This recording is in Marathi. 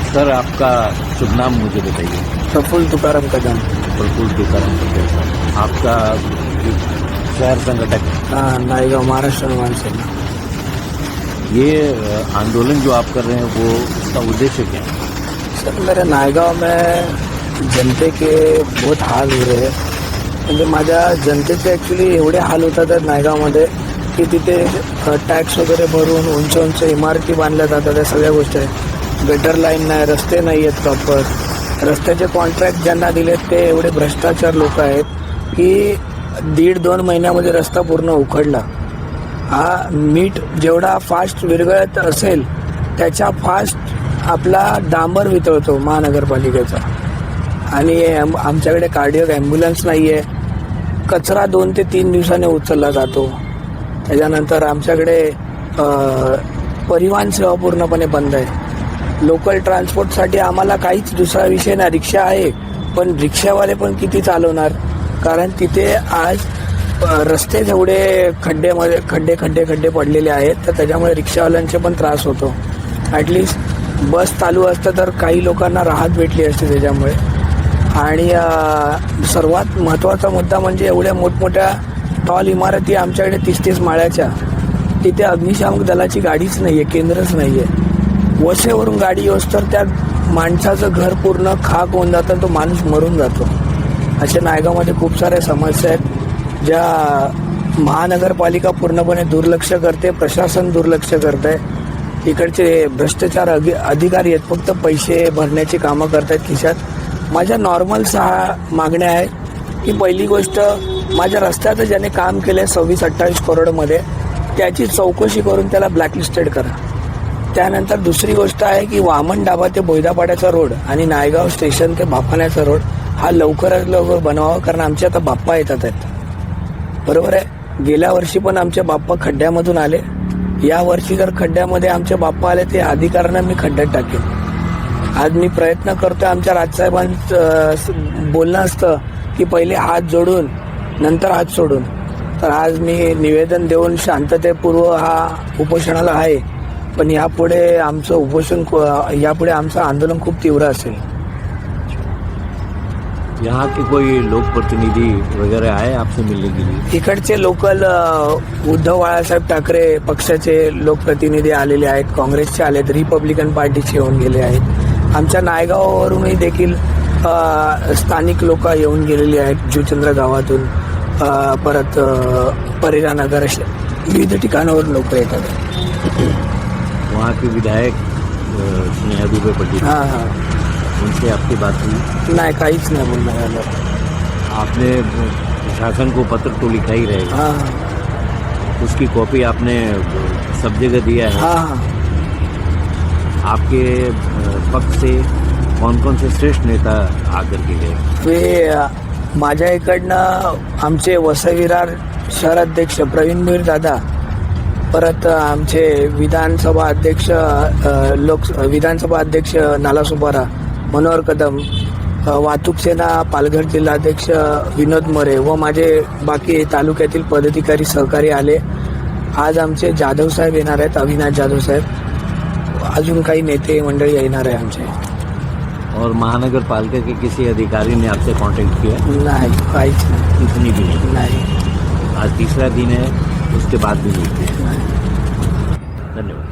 सर आपका शुभ नाम मुझे बताइए। प्रफुल्ल तुकाराम कदम। प्रफुल्ल तुकाराम कदम। आपका शहर संगठक हाँ, नायगांव महाराष्ट्र अनुमान सेना। ये आंदोलन जो आप कर रहे हैं वो उसका उद्देश्य क्या है? सर मेरे नायगांव में जनते के बहुत हाल हो रहे हैं. म्हणजे माझ्या जनतेचे ॲक्च्युली एवढे हाल होतात नायगावमध्ये की तिथे टॅक्स वगैरे भरून उंच उंच इमारती बांधल्या जातात. या सगळ्या गोष्टी आहेत. गटर लाईन नाही, रस्ते नाही आहेत प्रॉपर. रस्त्याचे कॉन्ट्रॅक्ट ज्यांना दिलेत ते एवढे भ्रष्टाचार लोक आहेत की 1.5-2 महिन्यामध्ये रस्ता पूर्ण उखडला. हा मीठ जेवढा फास्ट विरघळत असेल त्याच्या फास्ट आपला डांबर वितळतो महानगरपालिकेचा. आणि आमच्याकडे कार्डियक ॲम्ब्युलन्स नाही आहे. कचरा 2 ते 3 दिवसाने उचलला जातो. त्याच्यानंतर आमच्याकडे परिवहन सेवा पूर्णपणे बंद आहे. लोकल ट्रान्सपोर्टसाठी आम्हाला काहीच दुसरा विषय नाही. रिक्षा आहे पण रिक्षावाले पण किती चालवणार, कारण तिथे आज रस्ते जेवढे खड्डे पडलेले आहेत तर त्याच्यामुळे रिक्षावाल्यांचे पण त्रास होतो. ॲटलिस्ट बस चालू असतं तर काही लोकांना राहत भेटली असते त्याच्यामुळे. आणि सर्वात महत्त्वाचा मुद्दा म्हणजे एवढ्या मोठमोठ्या टॉल इमारती आमच्याकडे 30-30 माळ्याच्या, तिथे अग्निशामक दलाची गाडीच नाही आहे, केंद्रच नाही आहे. वसेवरून गाडी येऊस तर त्या माणसाचं घर पूर्ण खाक होऊन जातं, तो माणूस मरून जातो. अशा नायगावमध्ये खूप साऱ्या समस्या आहेत ज्या महानगरपालिका पूर्णपणे दुर्लक्ष करते, प्रशासन दुर्लक्ष करत आहे. इकडचे भ्रष्टाचार अधिकारी आहेत, फक्त पैसे भरण्याची कामं करत आहेत खिशात. माझ्या नॉर्मल 6 मागण्या आहेत की पहिली गोष्ट, माझ्या रस्त्याचं ज्याने काम केलं आहे 26-28 करोडमध्ये त्याची चौकशी करून त्याला ब्लॅकलिस्टेड करा. त्यानंतर दुसरी गोष्ट आहे की वामन डाबा ते बोयदापाड्याचा रोड आणि नायगाव स्टेशन ते बाफाण्याचा रोड हा लवकरात लवकर बनवावा, कारण आमचे आता बाप्पा येतात आहेत. बरोबर आहे. गेल्या वर्षी पण आमचे बाप्पा खड्ड्यामधून आले. या वर्षी जर खड्ड्यामध्ये आमचे बाप्पा आले ते अधिकाऱ्यांना मी खड्ड्यात टाकेन. आज मी प्रयत्न करतो. आमच्या राजसाहेबांचं बोलणं असतं की पहिले हात जोडून नंतर हात सोडून. तर आज मी निवेदन देऊन शांततेपूर्व हा उपोषणाला आहे. पण यापुढे आमचं आंदोलन खूप तीव्र असेल. यहाँ के कोई लोक प्रतिनिधी वगैरह आए आपसे मिलने के लिए? इकडचे लोकल उद्धव बाळासाहेब ठाकरे पक्षाचे लोकप्रतिनिधी आलेले आहेत, काँग्रेसचे आलेत, रिपब्लिकन पार्टीचे येऊन गेले आहेत. आमच्या नायगावावरूनही देखील स्थानिक लोक येऊन गेलेली आहेत. जुचंद्र गावातून परत परेरा नगर असे विविध ठिकाणावरून लोक येतात. वहाँ के विधायक स्नेहा दुबे पटेल, हां, उनसे आपकी बात हुई? नाही, काहीच नाही बोलणं झालं. आपने प्रशासन को पत्र तो लिखा ही रहेगा, हाँ, उसकी कॉपी आपने सब जगह दिया है? हाँ. आपके पक्ष से कौन कौन से श्रेष्ठ नेता आकर के गए? ते माझ्या इकडनं आमचे वसई-विरार शहर अध्यक्ष प्रवीण दादा, परत आमचे विधानसभा अध्यक्ष नालासोपारा मनोहर कदम, वाहतूक सेना पालघर जिल्हाध्यक्ष विनोद मोरे व माझे बाकी तालुक्यातील पदाधिकारी सहकारी आले. आज आमचे जाधव साहेब येणार आहेत, अविनाश जाधव साहेब. अजून काही नेते मंडळी येणार आहे आमचे. और महानगर पालिका के किसी अधिकारी ने आपसे कांटेक्ट किया? नाही, काहीच नाही. इतनी भी नाही. आज तीसरा दिन है, उसके बाद भी नहीं किया. धन्यवाद.